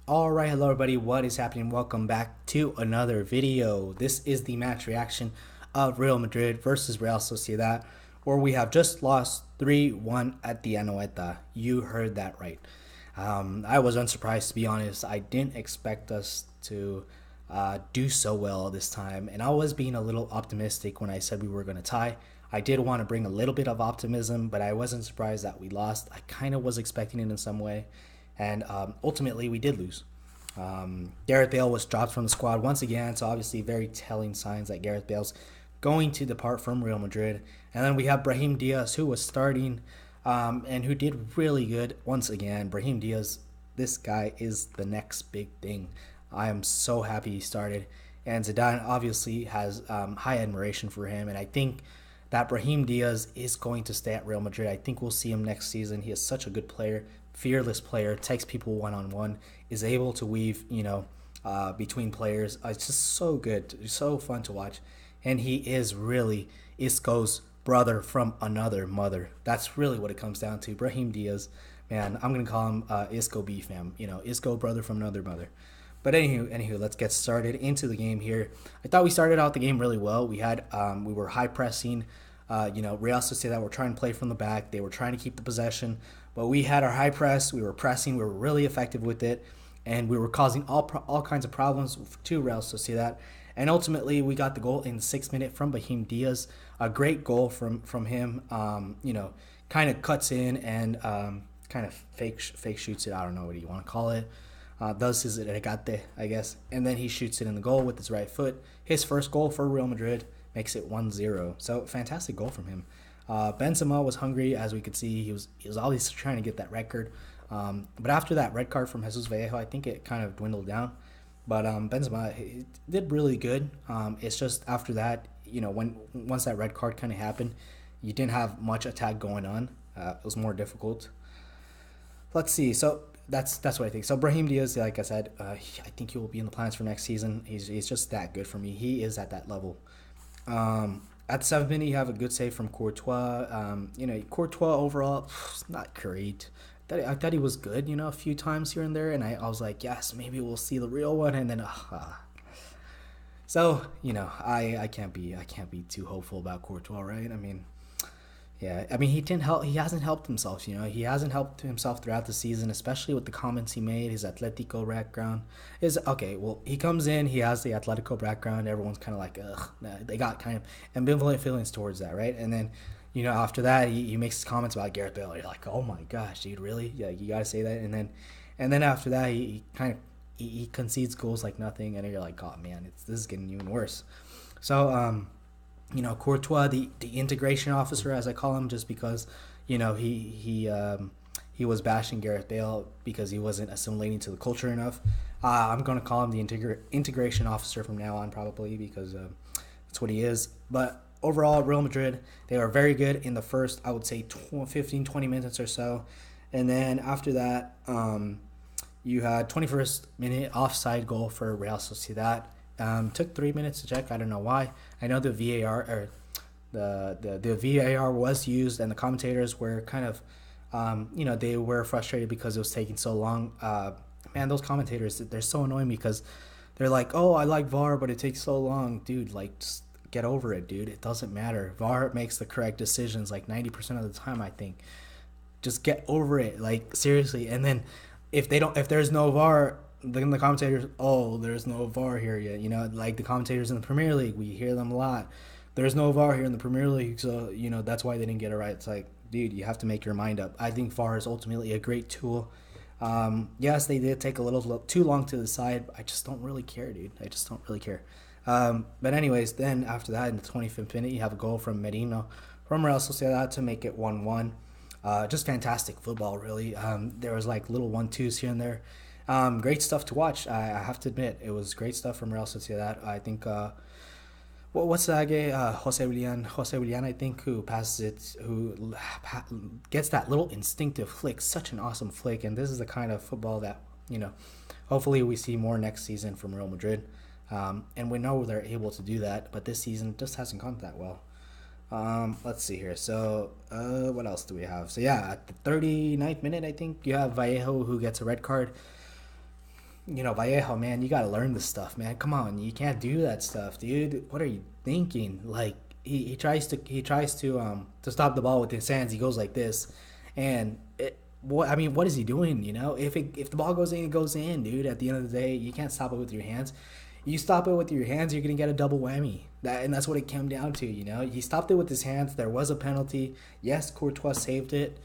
Alright, hello everybody, what is happening? Welcome back to another video. This is the match reaction of Real Madrid versus Real Sociedad, where we have just lost 3-1 at the Anoeta. You heard that right. I was unsurprised, to be honest. I didn't expect us to do so well this time, and I was being a little optimistic when I said we were going to tie. I did want to bring a little bit of optimism, but I wasn't surprised that we lost. I kind of was expecting it in some way, and ultimately we did lose. Gareth Bale was dropped from the squad once again, so obviously very telling signs that Gareth Bale's going to depart from Real Madrid. And then we have Brahim Diaz, who was starting and who did really good once again. Brahim Diaz, this guy is the next big thing. I am so happy he started. And Zidane obviously has high admiration for him, and I think that Brahim Diaz is going to stay at Real Madrid. I think we'll see him next season. He is such a good player, fearless player, takes people one-on-one, is able to weave, between players. It's just so good, so fun to watch. And he is really Isco's brother from another mother. That's really what it comes down to. Brahim Diaz, man, I'm going to call him Isco B fam. Isco brother from another mother. But anywho, let's get started into the game here. I thought we started out the game really well. We were high pressing. Real Sociedad were trying to play from the back. They were trying to keep the possession, but we had our high press. We were pressing. We were really effective with it, and we were causing all kinds of problems to Real Sociedad. And ultimately, we got the goal in the 6th minute from Brahim Diaz. A great goal from him. Kind of cuts in and kind of fake shoots it. I don't know what you want to call it. Does his regate, I guess, and then he shoots it in the goal with his right foot. His first goal for Real Madrid makes it 1-0. So fantastic goal from him. Benzema was hungry, as we could see. He was always trying to get that record. But after that red card from Jesus Vallejo, I think it kind of dwindled down. But Benzema he did really good. It's just after that, once that red card kind of happened, you didn't have much attack going on. It was more difficult. Let's see. So that's what I think. So Brahim Diaz, like I said, I think he will be in the plans for next season. He's just that good for me. He is at that level. At the 7th minute, you have a good save from Courtois. Courtois overall, not great. I thought he was good, a few times here and there, and I was like, yes, maybe we'll see the real one, and then So I can't be too hopeful about Courtois, right? He hasn't helped himself. He hasn't helped himself throughout the season, especially with the comments he made. His Atletico background is okay. Well, he comes in, he has the Atletico background. Everyone's kind of like, ugh. They got kind of ambivalent feelings towards that, right? And then, after that, he makes comments about Gareth Bale. You're like, oh my gosh, dude, really? Yeah, you gotta say that. And then after that, he concedes goals like nothing, and you're like, oh man, this is getting even worse. So Courtois, the integration officer, as I call him, just because, he was bashing Gareth Bale because he wasn't assimilating to the culture enough. I'm going to call him the integration officer from now on, probably, because that's what he is. But overall, Real Madrid, they were very good in the first, I would say, 15, 20 minutes or so. And then after that, you had 21st minute offside goal for Real Sociedad. Took 3 minutes to check. I don't know why. I know the VAR or the VAR was used, and the commentators were kind of, they were frustrated because it was taking so long. Man, those commentators, they're so annoying because they're like, oh, I like VAR, but it takes so long. Dude, like, just get over it, dude. It doesn't matter. VAR makes the correct decisions like 90% of the time, I think. Just get over it, like, seriously. And then if there's no VAR, then the commentators, oh, there's no VAR here yet. Like the commentators in the Premier League, we hear them a lot. There's no VAR here in the Premier League, so, that's why they didn't get it right. It's like, dude, you have to make your mind up. I think VAR is ultimately a great tool. Yes, they did take a little too long to decide. I just don't really care, dude. I just don't really care. But anyways, then after that, in the 25th minute, you have a goal from Merino from Real Sociedad to make it 1-1. Just fantastic football, really. There was like little 1-2s here and there. Great stuff to watch. I have to admit, it was great stuff from Real Sociedad. I think, what's that guy? Jose Willian, I think, who passes it, who gets that little instinctive flick. Such an awesome flick, and this is the kind of football that, hopefully we see more next season from Real Madrid. And we know they're able to do that, but this season just hasn't gone that well. Let's see here. So, what else do we have? So, yeah, at the 39th minute, I think, you have Vallejo, who gets a red card. Vallejo, man, you gotta learn this stuff, man. Come on, you can't do that stuff, dude. What are you thinking? Like he tries to stop the ball with his hands. He goes like this, and what is he doing? If the ball goes in, it goes in, dude. At the end of the day, you can't stop it with your hands. You stop it with your hands, you're gonna get a double whammy. That's what it came down to. He stopped it with his hands. There was a penalty. Yes, Courtois saved it.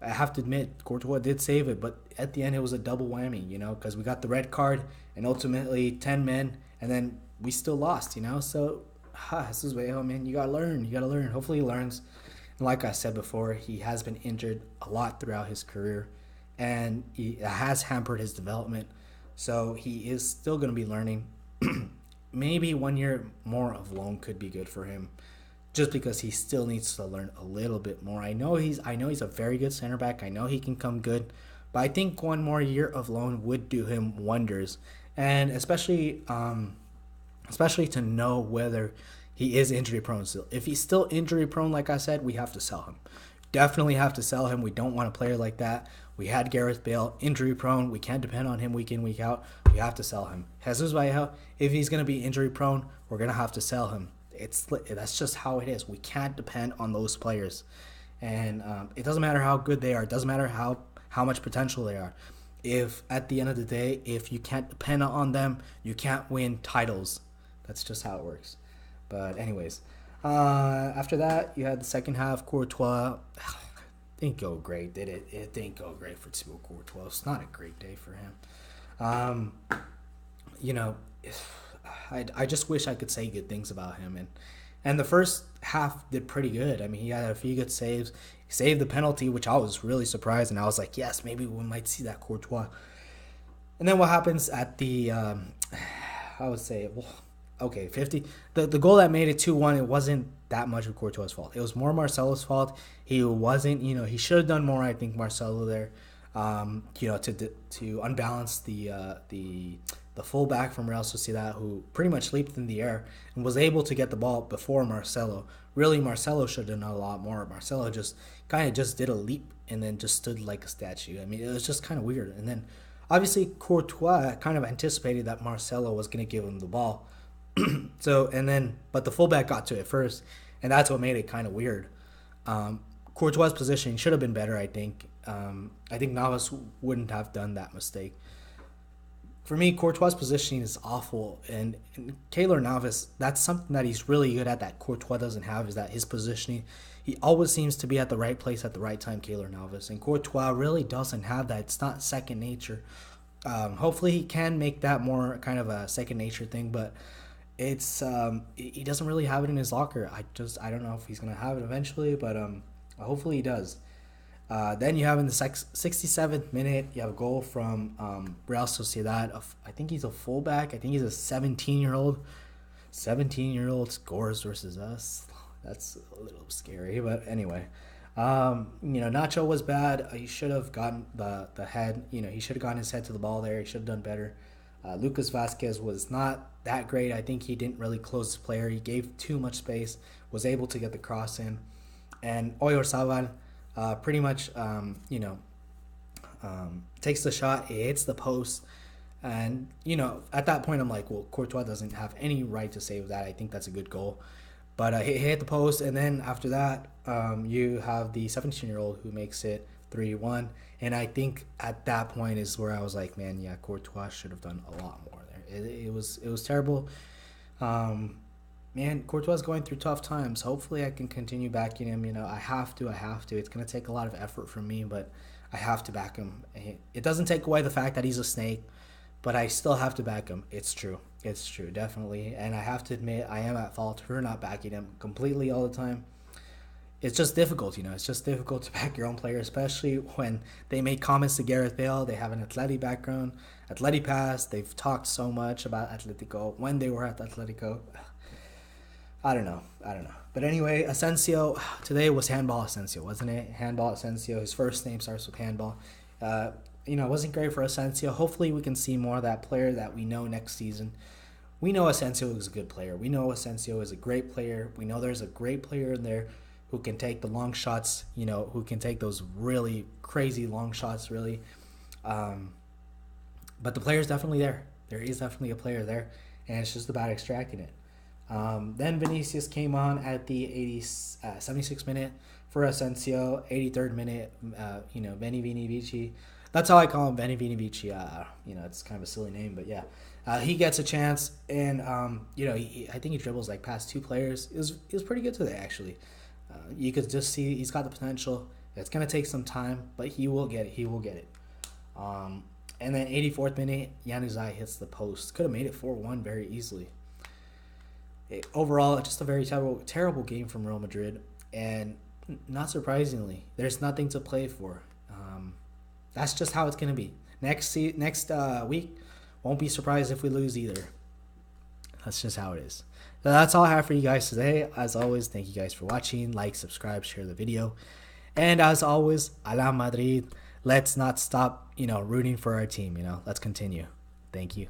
I have to admit, Courtois did save it, but at the end it was a double whammy, because we got the red card and ultimately 10 men, and then we still lost, So, this is way, man, you gotta learn. You gotta learn. Hopefully he learns. And like I said before, he has been injured a lot throughout his career, and it has hampered his development. So he is still gonna be learning. Maybe 1 year more of loan could be good for him, just because he still needs to learn a little bit more. I know he's a very good center back. I know he can come good, but I think 1 more year of loan would do him wonders, and especially to know whether he is injury prone still. If he's still injury prone, like I said, we have to sell him. Definitely have to sell him. We don't want a player like that. We had Gareth Bale, injury prone. We can't depend on him week in, week out. We have to sell him. Jesus Vallejo, if he's going to be injury prone, we're going to have to sell him. That's just how it is. We can't depend on those players, and it doesn't matter how good they are. It doesn't matter how much potential they are. If at the end of the day, if you can't depend on them, you can't win titles. That's just how it works. But anyways, after that, you had the second half. Courtois didn't go great, did it? It didn't go great for Thibaut Courtois. It's not a great day for him. You know, I just wish I could say good things about him. And the first half did pretty good. I mean, he had a few good saves. He saved the penalty, which I was really surprised, and I was like, yes, maybe we might see that Courtois. And then what happens at the, I would say, well, okay, 50. The goal that made it 2-1, it wasn't that much of Courtois' fault. It was more Marcelo's fault. He wasn't, he should have done more, I think, Marcelo there, to unbalance the fullback from Real Sociedad, who pretty much leaped in the air and was able to get the ball before Marcelo. Really, Marcelo should have done a lot more. Marcelo just did a leap and then just stood like a statue. I mean, it was just kind of weird. And then, obviously, Courtois kind of anticipated that Marcelo was going to give him the ball. But the fullback got to it first, and that's what made it kind of weird. Courtois' positioning should have been better, I think. I think Navas wouldn't have done that mistake. For me, Courtois' positioning is awful, and Keylor Navas, that's something that he's really good at that Courtois doesn't have, is that his positioning. He always seems to be at the right place at the right time, Keylor Navas, and Courtois really doesn't have that. It's not second nature. Hopefully he can make that more kind of a second nature thing, but it's he doesn't really have it in his locker. I don't know if he's gonna have it eventually, but hopefully he does. Then you have in the 67th minute, you have a goal from Real Sociedad. I think he's a fullback. I think he's a 17-year-old. 17-year-old scores versus us. That's a little scary, but anyway. Nacho was bad. He should have gotten the head. He should have gotten his head to the ball there. He should have done better. Lucas Vasquez was not that great. I think he didn't really close the player. He gave too much space. Was able to get the cross in. And Oyarzabal pretty much, takes the shot. It hits the post. And, at that point, I'm like, well, Courtois doesn't have any right to save that. I think that's a good goal. But he hit the post. And then after that, you have the 17-year-old who makes it 3-1. And I think at that point is where I was like, man, yeah, Courtois should have done a lot more there. It was terrible. Man, Courtois is going through tough times. Hopefully I can continue backing him. I have to. It's going to take a lot of effort from me, but I have to back him. It doesn't take away the fact that he's a snake, but I still have to back him. It's true, definitely. And I have to admit, I am at fault for not backing him completely all the time. It's just difficult, It's just difficult to back your own player, especially when they make comments to Gareth Bale. They have an Atleti background, Atleti past. They've talked so much about Atletico when they were at Atletico. I don't know. But anyway, Asensio, today was handball Asensio, wasn't it? Handball Asensio. His first name starts with handball. It wasn't great for Asensio. Hopefully we can see more of that player that we know next season. We know Asensio is a good player. We know Asensio is a great player. We know there's a great player in there who can take the long shots, who can take those really crazy long shots, really. But the player's definitely there. There is definitely a player there, and it's just about extracting it. Then Vinicius came on at the 76th minute for Asensio. 83rd minute, Veni Vini Vici. That's how I call him, Veni Vini Vici. It's kind of a silly name, but yeah. He gets a chance, and I think he dribbles like past two players. It was pretty good today, actually. You could just see he's got the potential. It's gonna take some time, but he will get it. He will get it. And then 84th minute, Januzaj hits the post. Could have made it 4-1 very easily. Overall, just a very terrible game from Real Madrid, and not surprisingly, there's nothing to play for. That's just how it's gonna be. Next week, won't be surprised if we lose either. That's just how it is. So that's all I have for you guys today. As always, thank you guys for watching. Like, subscribe, share the video. And as always, Ala Madrid. Let's not stop, rooting for our team. Let's continue. Thank you.